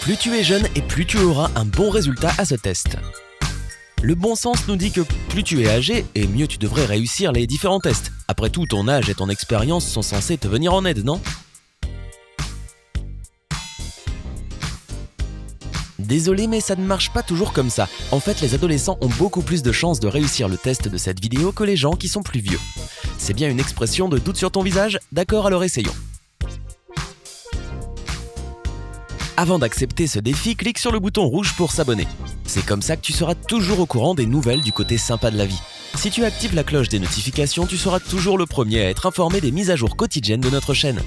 Plus tu es jeune et plus tu auras un bon résultat à ce test. Le bon sens nous dit que plus tu es âgé et mieux tu devrais réussir les différents tests. Après tout, ton âge et ton expérience sont censés te venir en aide, non ? Désolé, mais ça ne marche pas toujours comme ça. En fait, les adolescents ont beaucoup plus de chances de réussir le test de cette vidéo que les gens qui sont plus vieux. C'est bien une expression de doute sur ton visage ? D'accord, alors essayons. Avant d'accepter ce défi, clique sur le bouton rouge pour s'abonner. C'est comme ça que tu seras toujours au courant des nouvelles du côté sympa de la vie. Si tu actives la cloche des notifications, tu seras toujours le premier à être informé des mises à jour quotidiennes de notre chaîne.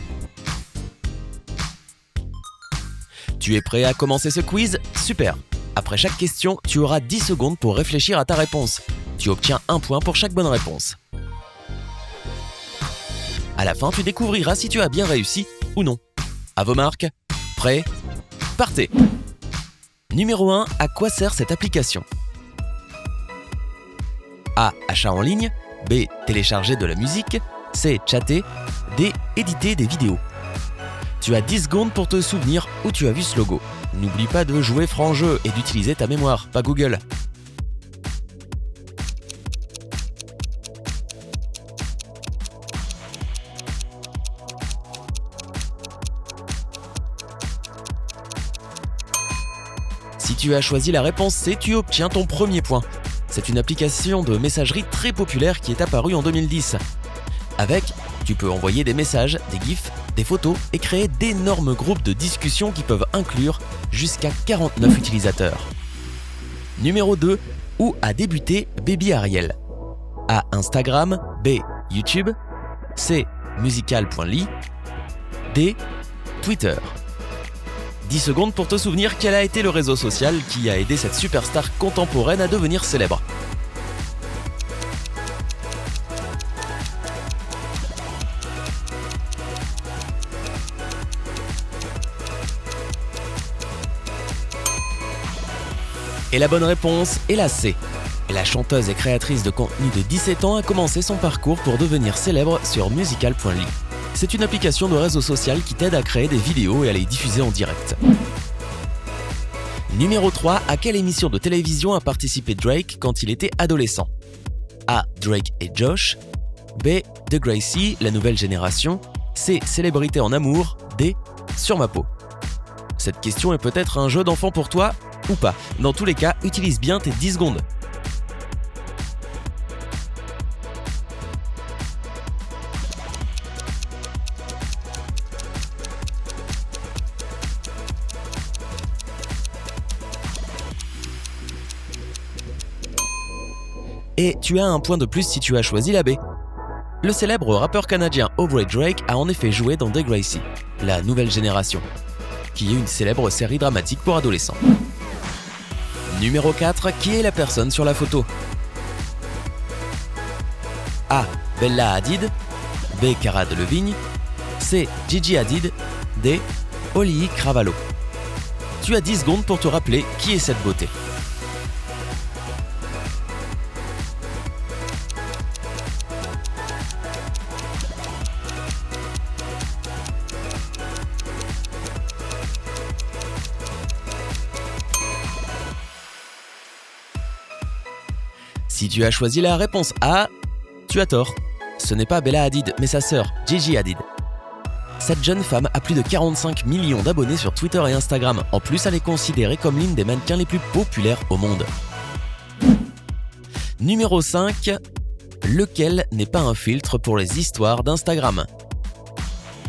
Tu es prêt à commencer ce quiz ? Super ! Après chaque question, tu auras 10 secondes pour réfléchir à ta réponse. Tu obtiens 1 point pour chaque bonne réponse. À la fin, tu découvriras si tu as bien réussi ou non. À vos marques, prêts ? Partez ! Numéro 1, à quoi sert cette application ? A. Achat en ligne. B. Télécharger de la musique. C. Chatter. D. Éditer des vidéos. Tu as 10 secondes pour te souvenir où tu as vu ce logo. N'oublie pas de jouer franc jeu et d'utiliser ta mémoire, pas Google. Si tu as choisi la réponse C, tu obtiens ton premier point. C'est une application de messagerie très populaire qui est apparue en 2010. Avec, tu peux envoyer des messages, des gifs, des photos et créer d'énormes groupes de discussion qui peuvent inclure jusqu'à 49 utilisateurs. Numéro 2, où a débuté Baby Ariel ? A. Instagram. B. YouTube. C. Musical.ly. D. Twitter. 10 secondes pour te souvenir quel a été le réseau social qui a aidé cette superstar contemporaine à devenir célèbre. Et la bonne réponse est la C. La chanteuse et créatrice de contenu de 17 ans a commencé son parcours pour devenir célèbre sur musical.ly. C'est une application de réseau social qui t'aide à créer des vidéos et à les diffuser en direct. Numéro 3, à quelle émission de télévision a participé Drake quand il était adolescent ? A. Drake et Josh. B. The Gracie, la nouvelle génération. C. Célébrité en amour. D. Sur ma peau. Cette question est peut-être un jeu d'enfant pour toi ou pas. Dans tous les cas, utilise bien tes 10 secondes. Et tu as un point de plus si tu as choisi la B. Le célèbre rappeur canadien Aubrey Drake a en effet joué dans The Gracie, la nouvelle génération, qui est une célèbre série dramatique pour adolescents. Numéro 4, qui est la personne sur la photo ? A. Bella Hadid. B. Cara Delevingne. C. Gigi Hadid. D. Holly Cravalho. Tu as 10 secondes pour te rappeler qui est cette beauté. Si tu as choisi la réponse A, tu as tort. Ce n'est pas Bella Hadid, mais sa sœur, Gigi Hadid. Cette jeune femme a plus de 45 millions d'abonnés sur Twitter et Instagram. En plus, elle est considérée comme l'une des mannequins les plus populaires au monde. Numéro 5. Lequel n'est pas un filtre pour les histoires d'Instagram ?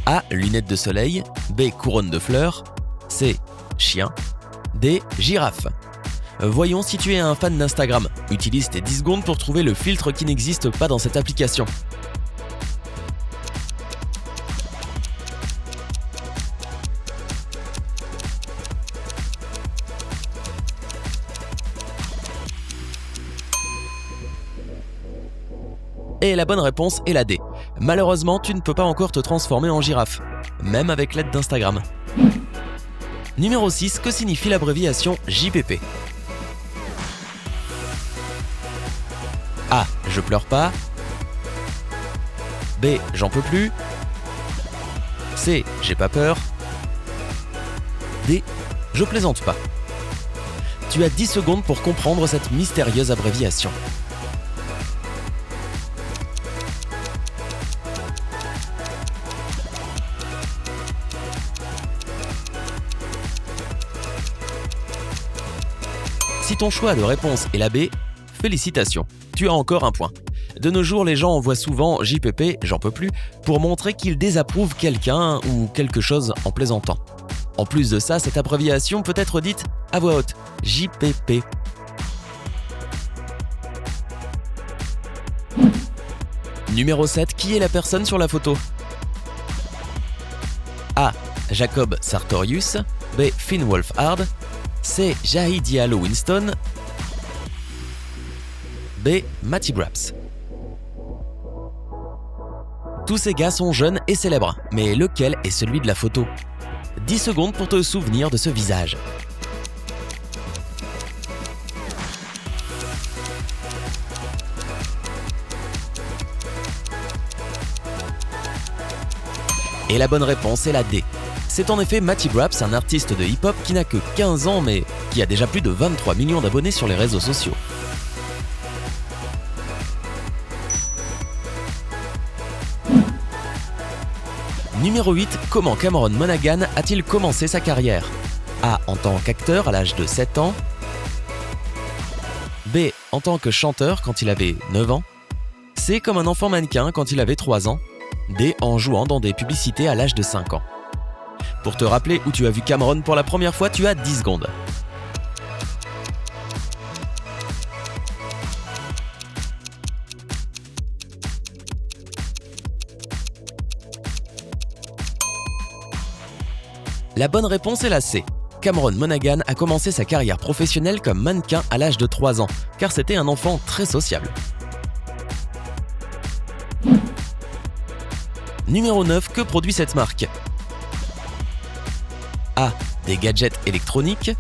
A. Lunettes de soleil. B. Couronne de fleurs. C. Chien. D. Girafe. Voyons si tu es un fan d'Instagram. Utilise tes 10 secondes pour trouver le filtre qui n'existe pas dans cette application. Et la bonne réponse est la D. Malheureusement, tu ne peux pas encore te transformer en girafe, même avec l'aide d'Instagram. Numéro 6, que signifie l'abréviation JPP ? A. Je pleure pas. B. J'en peux plus. C. J'ai pas peur. D. Je plaisante pas. Tu as 10 secondes pour comprendre cette mystérieuse abréviation. Si ton choix de réponse est la B, félicitations, tu as encore un point. De nos jours, les gens envoient souvent JPP, j'en peux plus, pour montrer qu'ils désapprouvent quelqu'un ou quelque chose en plaisantant. En plus de ça, cette abréviation peut être dite à voix haute, JPP. Numéro 7, qui est la personne sur la photo? A. Jacob Sartorius. B. Finn Wolfhard. C. Jahi Diallo Winston. B. Matty Graps. Tous ces gars sont jeunes et célèbres, mais lequel est celui de la photo? 10 secondes pour te souvenir de ce visage. Et la bonne réponse est la D. C'est en effet Matty Graps, un artiste de hip-hop qui n'a que 15 ans mais qui a déjà plus de 23 millions d'abonnés sur les réseaux sociaux. Numéro 8, comment Cameron Monaghan a-t-il commencé sa carrière? A. En tant qu'acteur à l'âge de 7 ans. B. En tant que chanteur quand il avait 9 ans. C. Comme un enfant mannequin quand il avait 3 ans. D. En jouant dans des publicités à l'âge de 5 ans. Pour te rappeler où tu as vu Cameron pour la première fois, tu as 10 secondes. La bonne réponse est la C. Cameron Monaghan a commencé sa carrière professionnelle comme mannequin à l'âge de 3 ans, car c'était un enfant très sociable. Numéro 9, que produit cette marque? A. Des gadgets électroniques.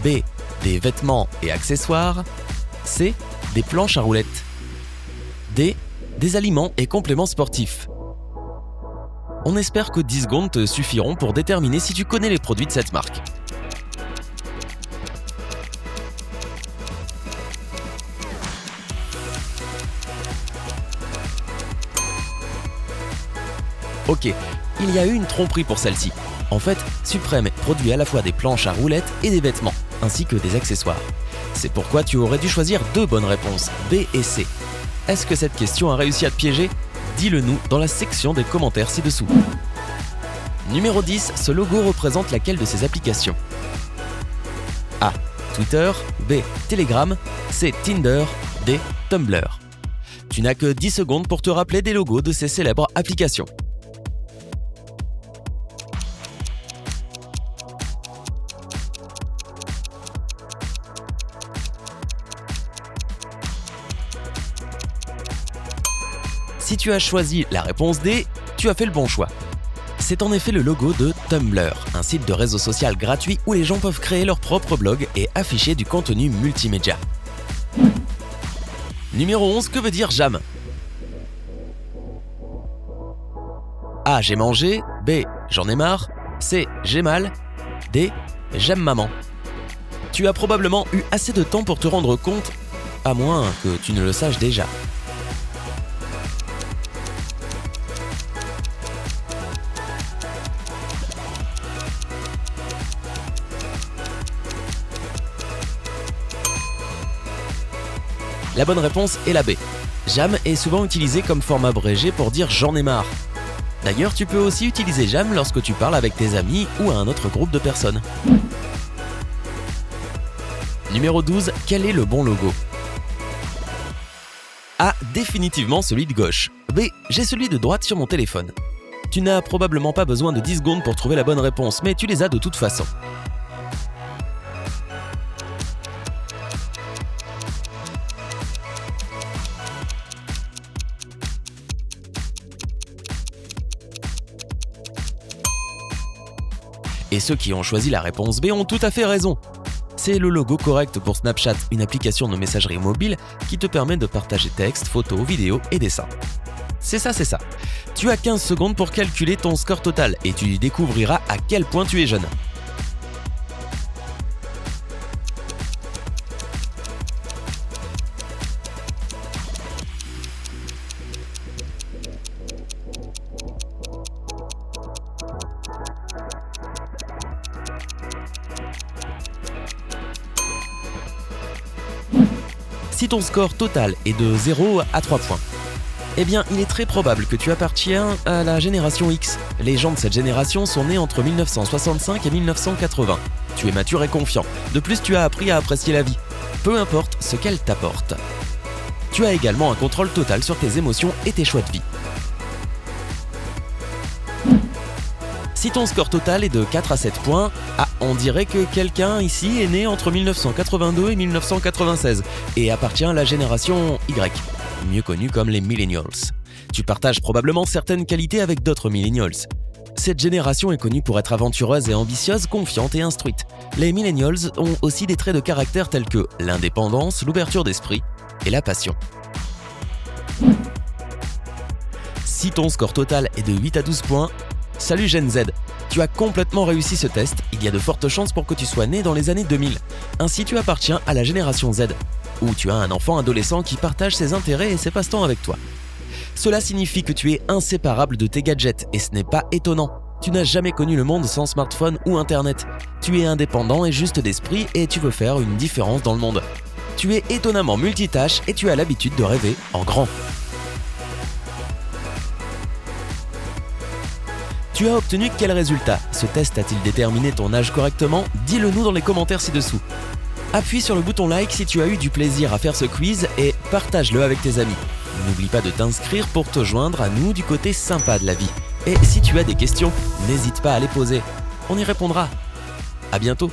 B. Des vêtements et accessoires. C. Des planches à roulettes. D. Des aliments et compléments sportifs. On espère que 10 secondes te suffiront pour déterminer si tu connais les produits de cette marque. Ok, il y a eu une tromperie pour celle-ci. En fait, Supreme produit à la fois des planches à roulettes et des vêtements, ainsi que des accessoires. C'est pourquoi tu aurais dû choisir 2 bonnes réponses, B et C. Est-ce que cette question a réussi à te piéger? Dis-le nous dans la section des commentaires ci-dessous. Numéro 10, ce logo représente laquelle de ces applications? A. Twitter. B. Telegram. C. Tinder. D. Tumblr. Tu n'as que 10 secondes pour te rappeler des logos de ces célèbres applications. Si tu as choisi la réponse D, tu as fait le bon choix. C'est en effet le logo de Tumblr, un site de réseau social gratuit où les gens peuvent créer leur propre blog et afficher du contenu multimédia. Numéro 11, que veut dire jam? A. J'ai mangé. B. J'en ai marre. C. J'ai mal. D. J'aime maman. Tu as probablement eu assez de temps pour te rendre compte, à moins que tu ne le saches déjà. La bonne réponse est la B. Jam est souvent utilisé comme forme abrégée pour dire j'en ai marre. D'ailleurs, tu peux aussi utiliser jam lorsque tu parles avec tes amis ou à un autre groupe de personnes. Numéro 12, quel est le bon logo? A. Définitivement celui de gauche. B. J'ai celui de droite sur mon téléphone. Tu n'as probablement pas besoin de 10 secondes pour trouver la bonne réponse, mais tu les as de toute façon. Et ceux qui ont choisi la réponse B ont tout à fait raison. C'est le logo correct pour Snapchat, une application de messagerie mobile qui te permet de partager textes, photos, vidéos et dessins. C'est ça. Tu as 15 secondes pour calculer ton score total et tu découvriras à quel point tu es jeune. Si ton score total est de 0 à 3 points, eh bien, il est très probable que tu appartiens à la génération X. Les gens de cette génération sont nés entre 1965 et 1980. Tu es mature et confiant. De plus, tu as appris à apprécier la vie, peu importe ce qu'elle t'apporte. Tu as également un contrôle total sur tes émotions et tes choix de vie. Si ton score total est de 4 à 7 points, on dirait que quelqu'un ici est né entre 1982 et 1996 et appartient à la génération Y, mieux connue comme les Millennials. Tu partages probablement certaines qualités avec d'autres Millennials. Cette génération est connue pour être aventureuse et ambitieuse, confiante et instruite. Les Millennials ont aussi des traits de caractère tels que l'indépendance, l'ouverture d'esprit et la passion. Si ton score total est de 8 à 12 points, salut Gen Z, tu as complètement réussi ce test, il y a de fortes chances pour que tu sois né dans les années 2000. Ainsi tu appartiens à la génération Z, où tu as un enfant adolescent qui partage ses intérêts et ses passe-temps avec toi. Cela signifie que tu es inséparable de tes gadgets et ce n'est pas étonnant. Tu n'as jamais connu le monde sans smartphone ou internet. Tu es indépendant et juste d'esprit et tu veux faire une différence dans le monde. Tu es étonnamment multitâche et tu as l'habitude de rêver en grand. Tu as obtenu quel résultat? Ce test a-t-il déterminé ton âge correctement? Dis-le nous dans les commentaires ci-dessous. Appuie sur le bouton like si tu as eu du plaisir à faire ce quiz et partage-le avec tes amis. N'oublie pas de t'inscrire pour te joindre à nous du côté sympa de la vie. Et si tu as des questions, n'hésite pas à les poser. On y répondra. À bientôt.